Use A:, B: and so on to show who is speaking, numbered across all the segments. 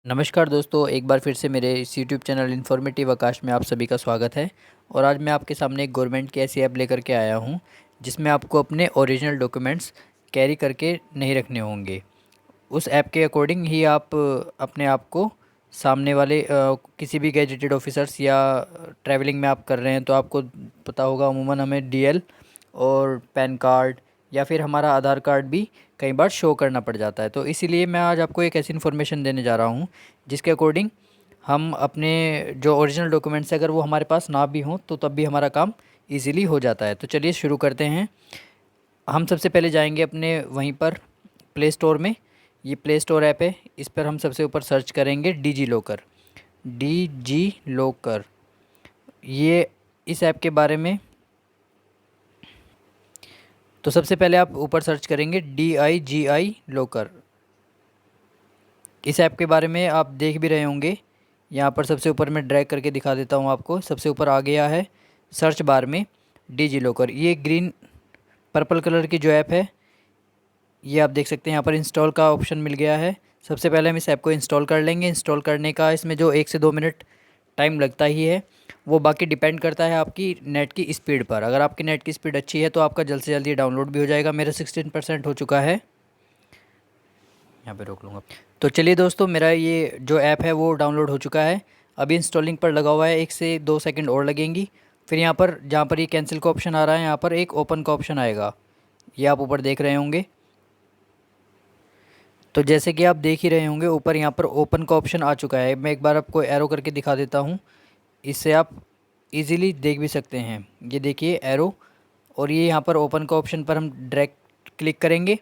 A: नमस्कार दोस्तों, एक बार फिर से मेरे इस यूट्यूब चैनल इन्फॉर्मेटिव आकाश में आप सभी का स्वागत है। और आज मैं आपके सामने एक गवर्नमेंट की ऐसी ऐप लेकर के आया हूं जिसमें आपको अपने ओरिजिनल डॉक्यूमेंट्स कैरी करके नहीं रखने होंगे। उस ऐप के अकॉर्डिंग ही आप अपने आप को सामने वाले किसी भी गैजेटेड ऑफिसर्स या ट्रैवलिंग में आप कर रहे हैं तो आपको पता होगा अमूमन हमें डीएल और पैन कार्ड या फिर हमारा आधार कार्ड भी कई बार शो करना पड़ जाता है। तो इसीलिए मैं आज आपको एक ऐसी इन्फॉर्मेशन देने जा रहा हूँ जिसके अकॉर्डिंग हम अपने जो ओरिजिनल डॉक्यूमेंट्स अगर वो हमारे पास ना भी हों तो तब भी हमारा काम इजीली हो जाता है। तो चलिए शुरू करते हैं। हम सबसे पहले जाएंगे अपने वहीं पर प्ले स्टोर में। ये प्ले स्टोर ऐप है, इस पर हम सबसे ऊपर सर्च करेंगे डिजी लॉकर। डिजी लॉकर, ये इस ऐप के बारे में तो सबसे पहले आप ऊपर सर्च करेंगे DIGI लॉकर। इस ऐप के बारे में आप देख भी रहे होंगे। यहाँ पर सबसे ऊपर मैं ड्रैग करके दिखा देता हूँ आपको। सबसे ऊपर आ गया है सर्च बार में डिजी लॉकर। ये ग्रीन पर्पल कलर की जो ऐप है ये आप देख सकते हैं। यहाँ पर इंस्टॉल का ऑप्शन मिल गया है। सबसे पहले हम इस ऐप को इंस्टॉल कर लेंगे। इंस्टॉल करने का इसमें जो 1 से 2 मिनट टाइम लगता ही है, वो बाकी डिपेंड करता है आपकी नेट की स्पीड पर। अगर आपकी नेट की स्पीड अच्छी है तो आपका जल्द से जल्द ये डाउनलोड भी हो जाएगा। मेरा 16% हो चुका है। यहाँ पे रोक लूँगा। तो चलिए दोस्तों, मेरा ये जो ऐप है वो डाउनलोड हो चुका है। अभी इंस्टॉलिंग पर लगा हुआ है, 1 से 2 सेकंड और लगेंगी। फिर यहाँ पर जहाँ पर ये कैंसिल का ऑप्शन आ रहा है, यहाँ पर एक ओपन का ऑप्शन आएगा। ये आप ऊपर देख रहे होंगे। तो जैसे कि आप देख ही रहे होंगे ऊपर यहाँ पर ओपन का ऑप्शन आ चुका है। मैं एक बार आपको एरो करके दिखा देता हूँ, इससे आप इजीली देख भी सकते हैं। ये देखिए एरो, और ये यहाँ पर ओपन का ऑप्शन पर हम डायरेक्ट क्लिक करेंगे।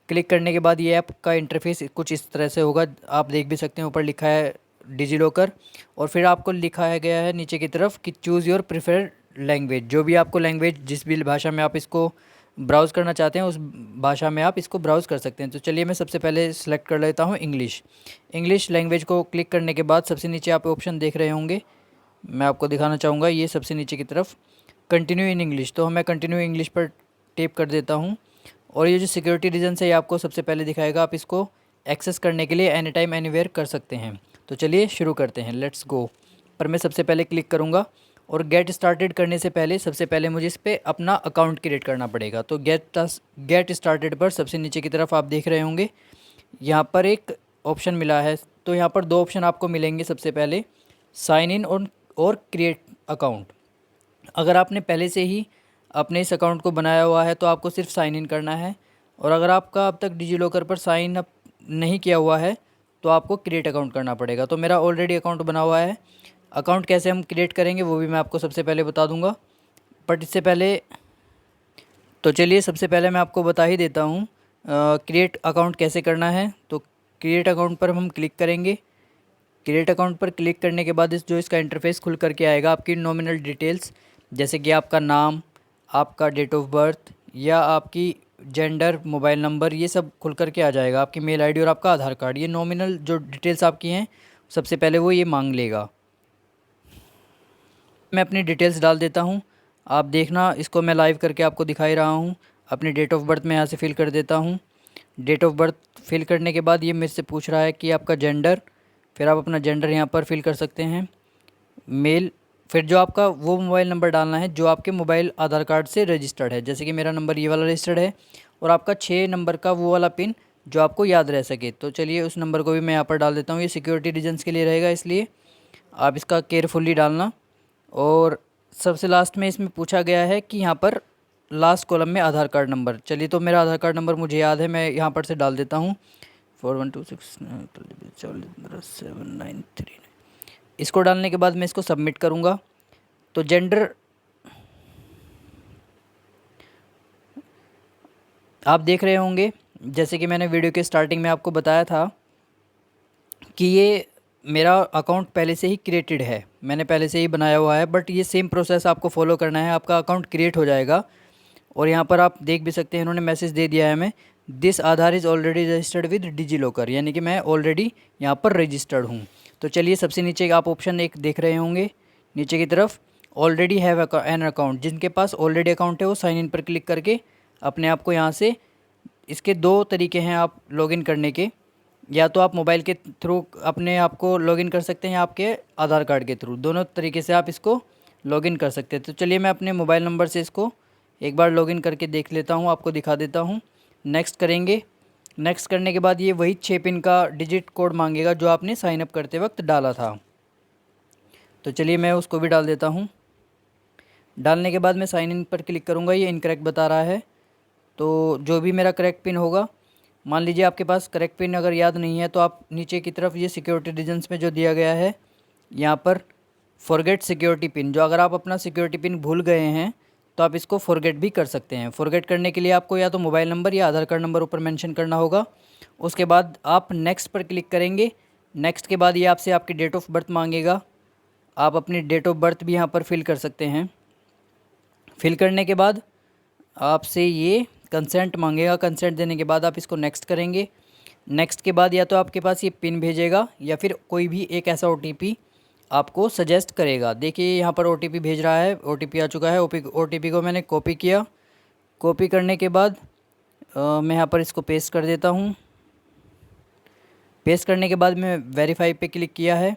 A: क्लिक करने के बाद ये ऐप का इंटरफेस कुछ इस तरह से होगा। आप देख भी सकते हैं ऊपर लिखा है डिजी लॉकर, और फिर आपको लिखा है गया है नीचे की तरफ कि चूज़ योर प्रेफर्ड लैंग्वेज। जो भी आपको लैंग्वेज, जिस भी भाषा में आप इसको ब्राउज़ करना चाहते हैं उस भाषा में आप इसको ब्राउज़ कर सकते हैं। तो चलिए मैं सबसे पहले सेलेक्ट कर लेता हूँ इंग्लिश। इंग्लिश लैंग्वेज को क्लिक करने के बाद सबसे नीचे आप ऑप्शन देख रहे होंगे, मैं आपको दिखाना चाहूँगा ये सबसे नीचे की तरफ कंटिन्यू इन इंग्लिश। तो मैं कंटिन्यू इंग्लिश पर टेप कर देता हूँ। और ये जो सिक्योरिटी रीजन है ये आपको सबसे पहले दिखाएगा। आप इसको एक्सेस करने के लिए एनी टाइम एनीवेयर कर सकते हैं। तो चलिए शुरू करते हैं, लेट्स गो पर मैं सबसे पहले क्लिक करूँगा। और गेट स्टार्टेड करने से पहले सबसे पहले मुझे इस पर अपना अकाउंट क्रिएट करना पड़ेगा। तो गेट स्टार्टेड पर सबसे नीचे की तरफ आप देख रहे होंगे यहाँ पर एक ऑप्शन मिला है। तो यहाँ पर 2 ऑप्शन आपको मिलेंगे। सबसे पहले साइन इन और क्रिएट अकाउंट। अगर आपने पहले से ही अपने इस अकाउंट को बनाया हुआ है तो आपको सिर्फ साइन इन करना है। और अगर आपका अब तक डिजी लॉकर पर साइन अप नहीं किया हुआ है तो आपको क्रिएट अकाउंट करना पड़ेगा। तो मेरा ऑलरेडी अकाउंट बना हुआ है। अकाउंट कैसे हम क्रिएट करेंगे वो भी मैं आपको सबसे पहले बता दूंगा, बट इससे पहले तो चलिए सबसे पहले मैं आपको बता ही देता हूँ क्रिएट अकाउंट कैसे करना है। तो क्रिएट अकाउंट पर हम क्लिक करेंगे। क्रिएट अकाउंट पर क्लिक करने के बाद इसका इंटरफेस खुल करके आएगा। आपकी नॉमिनल डिटेल्स जैसे कि आपका नाम, आपका डेट ऑफ बर्थ या आपकी जेंडर, मोबाइल नंबर, ये सब खुल करके आ जाएगा। आपकी मेल आईडी और आपका आधार कार्ड, ये नॉमिनल जो डिटेल्स आपकी हैं सबसे पहले वो ये मांग लेगा। मैं अपनी डिटेल्स डाल देता हूँ। आप देखना, इसको मैं लाइव करके आपको दिखा ही रहा हूँ। अपनी डेट ऑफ बर्थ मैं यहाँ से फिल कर देता हूँ। डेट ऑफ बर्थ फिल करने के बाद ये मेरे से पूछ रहा है कि आपका जेंडर, फिर आप अपना जेंडर यहाँ पर फिल कर सकते हैं, मेल। फिर जो आपका वो मोबाइल नंबर डालना है जो आपके मोबाइल आधार कार्ड से रजिस्टर्ड है। जैसे कि मेरा नंबर ये वाला रजिस्टर्ड है, और आपका 6 नंबर का वो वाला पिन जो आपको याद रह सके। तो चलिए उस नंबर को भी मैं यहाँ पर डाल देता हूँ। ये सिक्योरिटी रीजन्स के लिए रहेगा, इसलिए आप इसका केयरफुली डालना। और सबसे लास्ट में इसमें पूछा गया है कि यहाँ पर लास्ट कॉलम में आधार कार्ड नंबर। चलिए तो मेरा आधार कार्ड नंबर मुझे याद है, मैं यहाँ पर से डाल देता हूँ 4126 इसको डालने के बाद मैं इसको सबमिट करूँगा। तो जेंडर आप देख रहे होंगे, जैसे कि मैंने वीडियो के स्टार्टिंग में आपको बताया था कि ये मेरा अकाउंट पहले से ही क्रिएटेड है, मैंने पहले से ही बनाया हुआ है। बट ये सेम प्रोसेस आपको फॉलो करना है, आपका अकाउंट क्रिएट हो जाएगा। और यहाँ पर आप देख भी सकते हैं इन्होंने मैसेज दे दिया है हमें, this Aadhaar is already registered with DigiLocker, यानी कि मैं ऑलरेडी यहाँ पर रजिस्टर्ड हूँ। तो चलिए सबसे नीचे आप ऑप्शन एक देख रहे होंगे नीचे की तरफ, ऑलरेडी हैव एन अकाउंट। जिनके पास ऑलरेडी अकाउंट है वो साइन इन पर क्लिक करके अपने आप को यहाँ से, इसके 2 तरीके हैं आप लॉगिन करने के। या तो आप मोबाइल के थ्रू अपने आप को लॉगिन कर सकते हैं या आपके आधार कार्ड के थ्रू, दोनों तरीके से आप इसको लॉगिन कर सकते हैं। तो चलिए मैं अपने मोबाइल नंबर से इसको एक बार लॉगिन करके देख लेता हूँ, आपको दिखा देता हूँ। नेक्स्ट करेंगे। नेक्स्ट करने के बाद ये वही 6 पिन का डिजिट कोड मांगेगा जो आपने साइन अप करते वक्त डाला था। तो चलिए मैं उसको भी डाल देता हूँ। डालने के बाद मैं साइन इन पर क्लिक करूँगा, ये इनकरेक्ट बता रहा है। तो जो भी मेरा करेक्ट पिन होगा, मान लीजिए आपके पास करेक्ट पिन अगर याद नहीं है तो आप नीचे की तरफ ये सिक्योरिटी रीजन्स में जो दिया गया है यहाँ पर फॉरगेट सिक्योरिटी पिन, जो अगर आप अपना सिक्योरिटी पिन भूल गए हैं तो आप इसको फॉरगेट भी कर सकते हैं। फॉरगेट करने के लिए आपको या तो मोबाइल नंबर या आधार कार्ड नंबर ऊपर मेंशन करना होगा। उसके बाद आप नेक्स्ट पर क्लिक करेंगे। नेक्स्ट के बाद ये आपसे आपकी डेट ऑफ बर्थ मांगेगा। आप अपनी डेट ऑफ बर्थ भी यहाँ पर फिल कर सकते हैं। फिल करने के बाद आपसे ये कंसेंट मांगेगा। कंसेंट देने के बाद आप इसको नेक्स्ट करेंगे। नेक्स्ट के बाद या तो आपके पास ये पिन भेजेगा या फिर कोई भी एक ऐसा OTP आपको सजेस्ट करेगा। देखिए यहाँ पर OTP भेज रहा है, OTP आ चुका है। OTP को मैंने कॉपी किया। कॉपी करने के बाद मैं यहाँ पर इसको पेस्ट कर देता हूँ। पेस्ट करने के बाद मैं वेरीफाई पे क्लिक किया है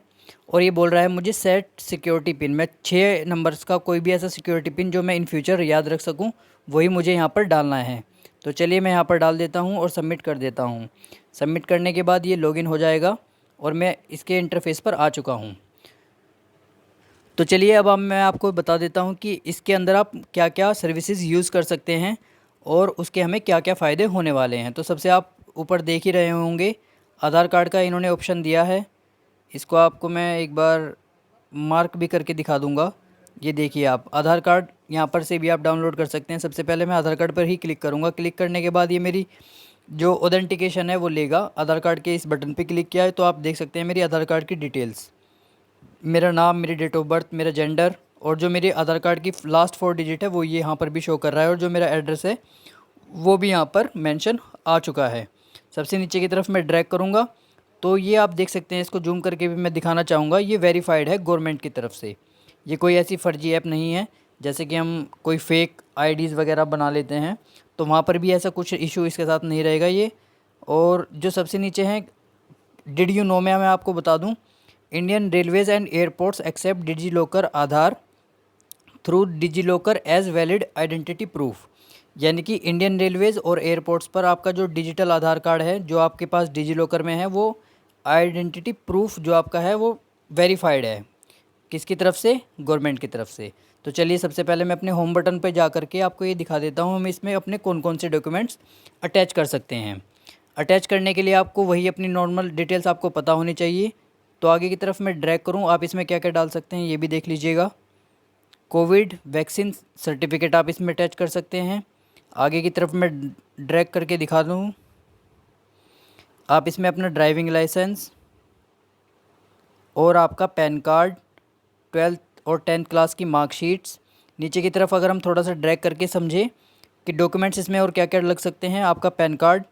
A: और ये बोल रहा है मुझे सेट सिक्योरिटी पिन। मैं 6 नंबर्स का कोई भी ऐसा सिक्योरिटी पिन जो मैं इन फ्यूचर याद रख सकूं वही मुझे यहाँ पर डालना है। तो चलिए मैं यहाँ पर डाल देता हूँ और सबमिट कर देता हूँ। सबमिट करने के बाद ये लॉगिन हो जाएगा और मैं इसके इंटरफेस पर आ चुका हूँ। तो चलिए अब मैं आपको बता देता हूँ कि इसके अंदर आप क्या क्या सर्विसेज यूज़ कर सकते हैं और उसके हमें क्या क्या फ़ायदे होने वाले हैं। तो सबसे आप ऊपर देख ही रहे होंगे आधार कार्ड का इन्होंने ऑप्शन दिया है। इसको आपको मैं एक बार मार्क भी करके दिखा दूंगा। ये देखिए आप आधार कार्ड यहाँ पर से भी आप डाउनलोड कर सकते हैं। सबसे पहले मैं आधार कार्ड पर ही क्लिक करूँगा। क्लिक करने के बाद ये मेरी जो ऑथेंटिकेशन है वो लेगा। आधार कार्ड के इस बटन पे क्लिक किया है तो आप देख सकते हैं मेरी आधार कार्ड की डिटेल्स, मेरा नाम, मेरी डेट ऑफ बर्थ, मेरा जेंडर और जो मेरे आधार कार्ड की लास्ट 4 डिजिट है वो ये यहाँ पर भी शो कर रहा है और जो मेरा एड्रेस है वो भी यहाँ पर मेंशन आ चुका है। सबसे नीचे की तरफ मैं ड्रैग करूँगा तो ये आप देख सकते हैं। इसको जूम करके भी मैं दिखाना चाहूँगा। ये वेरीफाइड है गवर्नमेंट की तरफ से। ये कोई ऐसी फर्जी ऐप नहीं है जैसे कि हम कोई फेक आईडीज़ वगैरह बना लेते हैं, तो वहाँ पर भी ऐसा कुछ इशू इसके साथ नहीं रहेगा ये। और जो सबसे नीचे हैं डिड यू नो में मैं आपको बता दूं, Indian railways and airports accept DigiLocker Aadhaar through DigiLocker as valid identity proof. यानी कि इंडियन रेलवेज़ और एयरपोर्ट्स पर आपका जो डिजिटल आधार कार्ड है जो आपके पास डिजी लॉकर में है वो आइडेंटिटी प्रूफ जो आपका है वो वेरीफाइड है। किसकी तरफ से? गवर्नमेंट की तरफ से। तो चलिए सबसे पहले मैं अपने होम बटन पर जा करके आपको ये दिखा देता हूँ हम इसमें अपने कौन कौन से डॉक्यूमेंट्स अटैच कर सकते हैं। अटैच करने के लिए आपको वही अपनी नॉर्मल डिटेल्स आपको पता होनी चाहिए। तो आगे की तरफ मैं ड्रैग करूँ, आप इसमें क्या क्या डाल सकते हैं ये भी देख लीजिएगा। कोविड वैक्सीन सर्टिफिकेट आप इसमें अटैच कर सकते हैं। आगे की तरफ मैं ड्रैग करके दिखा दूँ, आप इसमें अपना ड्राइविंग लाइसेंस और आपका पैन कार्ड, 12th और 10th क्लास की मार्कशीट्स। नीचे की तरफ अगर हम थोड़ा सा ड्रैग करके समझें कि डॉक्यूमेंट्स इसमें और क्या क्या लग सकते हैं, आपका पैन कार्ड,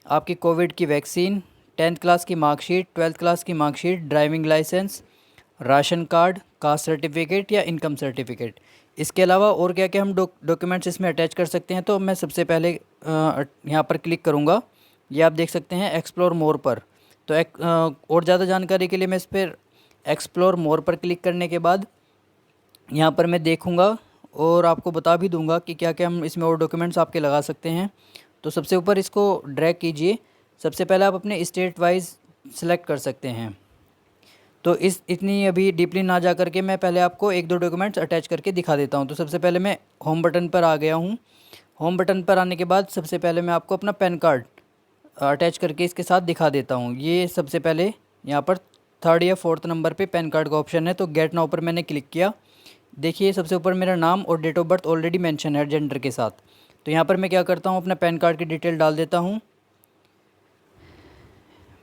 A: आपकी कोविड की वैक्सीन, 10th क्लास की मार्कशीट, 12th क्लास की marksheet, driving licence, ration card, caste certificate या इनकम सर्टिफिकेट। इसके अलावा और क्या क्या हम डॉक्यूमेंट्स इसमें अटैच कर सकते हैं, तो मैं सबसे पहले यहाँ पर क्लिक करूँगा। ये आप देख सकते हैं एक्सप्लोर मोर पर। तो और ज़्यादा जानकारी के लिए मैं इस पर एक्सप्लोर मोर पर क्लिक करने के बाद यहाँ पर मैं देखूँगा और आपको बता भी दूंगा कि क्या क्या हम इसमें और डॉक्यूमेंट्स आपके लगा सकते हैं। तो सबसे ऊपर इसको ड्रैग कीजिए। सबसे पहले आप अपने स्टेट वाइज सेलेक्ट कर सकते हैं। तो इतनी अभी डीपली ना जा करके मैं पहले आपको एक दो डॉक्यूमेंट्स अटैच करके दिखा देता हूँ। तो सबसे पहले मैं होम बटन पर आ गया हूँ। होम बटन पर आने के बाद सबसे पहले मैं आपको अपना पैन कार्ड अटैच करके इसके साथ दिखा देता हूँ। ये सबसे पहले यहाँ पर 3rd या 4th नंबर पे पैन कार्ड का ऑप्शन है। तो गेट नाउ पर मैंने क्लिक किया। देखिए सबसे ऊपर मेरा नाम और date of birth already mention है जेंडर के साथ। तो यहाँ पर मैं क्या करता हूँ, अपना पैन कार्ड की डिटेल डाल देता हूँ,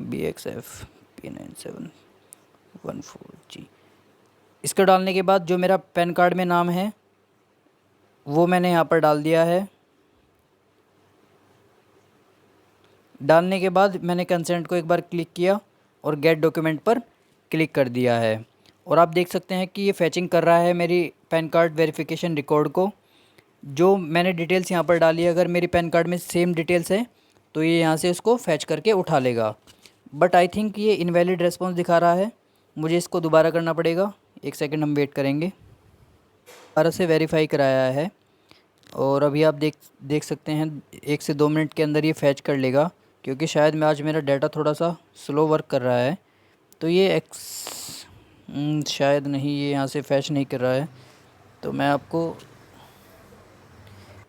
A: BXF P9714G। इसको डालने के बाद जो मेरा पैन कार्ड में नाम है वो मैंने यहाँ पर डाल दिया है। डालने के बाद मैंने कंसेंट को एक बार क्लिक किया और गेट डॉक्यूमेंट पर क्लिक कर दिया है। और आप देख सकते हैं कि ये फैचिंग कर रहा है मेरी पैन कार्ड वेरिफिकेशन रिकॉर्ड को। जो मैंने डिटेल्स यहाँ पर डाली है, अगर मेरी पैन कार्ड में सेम डिटेल्स है तो ये यहाँ से उसको फैच करके उठा लेगा। बट आई थिंक ये इनवैलिड रेस्पॉन्स दिखा रहा है, मुझे इसको दोबारा करना पड़ेगा। एक सेकंड हम वेट करेंगे। दोबारा से वेरीफाई कराया है और अभी आप देख सकते हैं 1 से 2 मिनट के अंदर ये फैच कर लेगा, क्योंकि शायद मैं आज मेरा डाटा थोड़ा सा स्लो वर्क कर रहा है। तो ये शायद नहीं, ये यहाँ से फैच नहीं कर रहा है। तो मैं आपको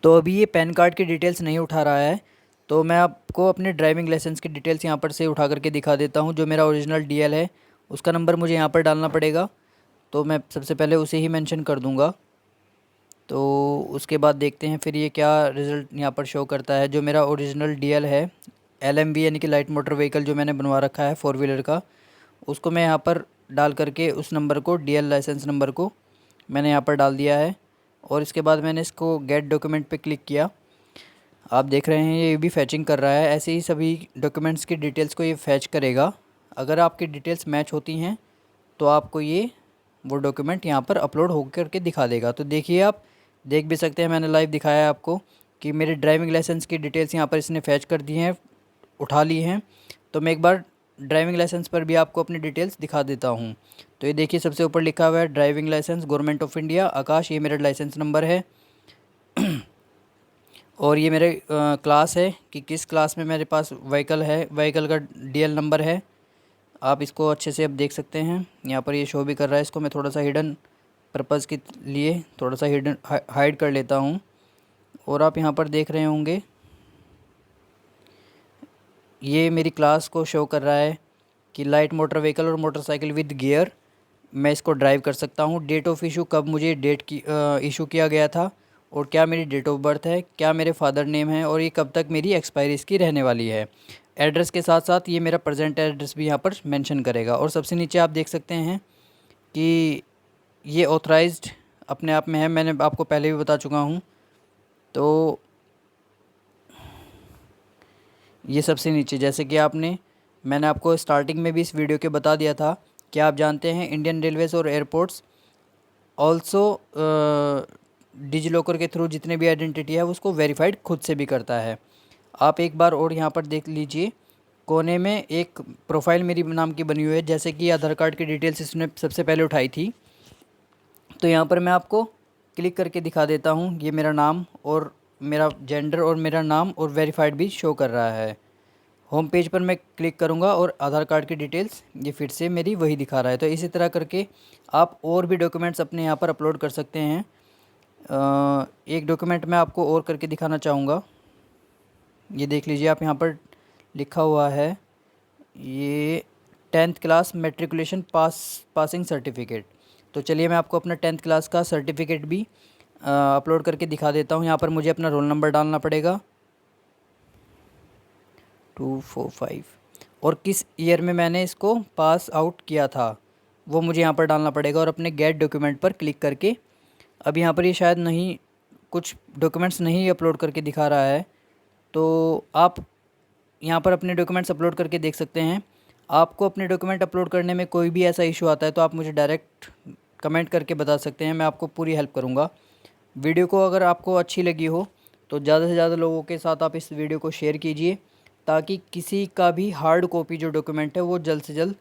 A: तो अभी ये पैन कार्ड की डिटेल्स नहीं उठा रहा है, तो मैं आपको अपने ड्राइविंग लाइसेंस की डिटेल्स यहाँ पर से उठा करके दिखा देता हूँ। जो मेरा ओरिजिनल डीएल है उसका नंबर मुझे यहाँ पर डालना पड़ेगा, तो मैं सबसे पहले उसे ही मेंशन कर दूँगा। तो उसके बाद देखते हैं फिर ये क्या रिज़ल्ट यहाँ पर शो करता है। जो मेरा ओरिजिनल डीएल है LMV यानी कि लाइट मोटर व्हीकल जो मैंने बनवा रखा है 4 व्हीलर का, उसको मैं यहाँ पर डाल करके उस नंबर को, डीएल लाइसेंस नंबर को मैंने यहाँ पर डाल दिया है। और इसके बाद मैंने इसको गेट डॉक्यूमेंट पे क्लिक किया। आप देख रहे हैं ये भी फैचिंग कर रहा है। ऐसे ही सभी डॉक्यूमेंट्स की डिटेल्स को ये फैच करेगा। अगर आपकी डिटेल्स मैच होती हैं तो आपको ये वो डॉक्यूमेंट यहाँ पर अपलोड हो करके दिखा देगा। तो देखिए, आप देख भी सकते हैं, मैंने लाइव दिखाया है आपको कि मेरे ड्राइविंग लाइसेंस की डिटेल्स यहाँ पर इसने फैच कर दी हैं, उठा ली हैं। तो मैं एक बार ड्राइविंग लाइसेंस पर भी आपको अपनी डिटेल्स दिखा देता हूँ। तो ये देखिए, सबसे ऊपर लिखा हुआ है driving licence government of India Aakash, ये मेरा लाइसेंस नंबर है। और ये मेरे क्लास है कि किस क्लास में मेरे पास व्हीकल है, व्हीकल का डीएल नंबर है। आप इसको अच्छे से अब देख सकते हैं, यहाँ पर ये शो भी कर रहा है। इसको मैं थोड़ा सा हिडन पर्पज़ के लिए थोड़ा सा हिडन हाइड कर लेता हूँ। और आप यहाँ पर देख रहे होंगे ये मेरी क्लास को शो कर रहा है कि लाइट मोटर व्हीकल और मोटरसाइकिल विद गियर, मैं इसको ड्राइव कर सकता हूँ। डेट ऑफ इशू, कब मुझे डेट की इशू किया गया था, और क्या मेरी डेट ऑफ बर्थ है, क्या मेरे फादर नेम है, और ये कब तक मेरी एक्सपायरी इसकी रहने वाली है। एड्रेस के साथ साथ ये मेरा प्रेजेंट एड्रेस भी यहाँ पर मेंशन करेगा। और सबसे नीचे आप देख सकते हैं कि ये ऑथराइज्ड अपने आप में है, मैंने आपको पहले भी बता चुका हूँ। तो ये सबसे नीचे, जैसे कि मैंने आपको स्टार्टिंग में भी इस वीडियो के बता दिया था कि आप जानते हैं इंडियन रेलवेज़ और एयरपोर्ट्स ऑल्सो डिजी लॉकर के थ्रू जितने भी आइडेंटिटी है उसको वेरीफाइड खुद से भी करता है। आप एक बार और यहाँ पर देख लीजिए, कोने में एक प्रोफाइल मेरी नाम की बनी हुई है, जैसे कि आधार कार्ड की डिटेल्स इसने सबसे पहले उठाई थी। तो यहाँ पर मैं आपको क्लिक करके दिखा देता हूँ। ये मेरा नाम और मेरा जेंडर और मेरा नाम और वेरीफाइड भी शो कर रहा है। होम पेज पर मैं क्लिक करूंगा और आधार कार्ड की डिटेल्स ये फिर से मेरी वही दिखा रहा है। तो इसी तरह करके आप और भी डॉक्यूमेंट्स अपने यहाँ पर अपलोड कर सकते हैं। एक डॉक्यूमेंट मैं आपको और करके दिखाना चाहूँगा। ये देख लीजिए, आप यहाँ पर लिखा हुआ है ये 10th class matriculation passing certificate. तो चलिए मैं आपको अपना 10th क्लास का सर्टिफिकेट भी अपलोड करके दिखा देता हूँ। यहाँ पर मुझे अपना रोल नंबर डालना पड़ेगा 245, और किस ईयर में मैंने इसको पास आउट किया था वो मुझे यहाँ पर डालना पड़ेगा। और अपने गेट डॉक्यूमेंट पर क्लिक करके, अब यहाँ पर ये शायद नहीं, कुछ डॉक्यूमेंट्स नहीं अपलोड करके दिखा रहा है, तो आप यहाँ पर अपने डॉक्यूमेंट्स अपलोड करके देख सकते हैं। आपको अपने डॉक्यूमेंट अपलोड करने में कोई भी ऐसा इशू आता है तो आप मुझे डायरेक्ट कमेंट करके बता सकते हैं, मैं आपको पूरी हेल्प करूँगा। वीडियो को अगर आपको अच्छी लगी हो तो ज़्यादा से ज़्यादा लोगों के साथ आप इस वीडियो को शेयर कीजिए, ताकि किसी का भी हार्ड कॉपी जो डॉक्यूमेंट है वो जल्द से जल्द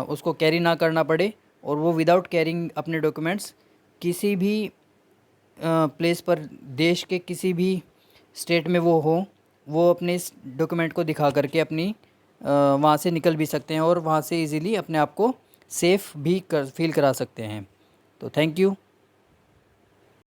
A: उसको कैरी ना करना पड़े, और वो विदाउट कैरिंग अपने डॉक्यूमेंट्स किसी भी प्लेस पर, देश के किसी भी स्टेट में वो अपने इस डॉक्यूमेंट को दिखा करके अपनी वहाँ से निकल भी सकते हैं और वहाँ से इजीली अपने आप को सेफ़ भी फील करा सकते हैं। तो थैंक यू।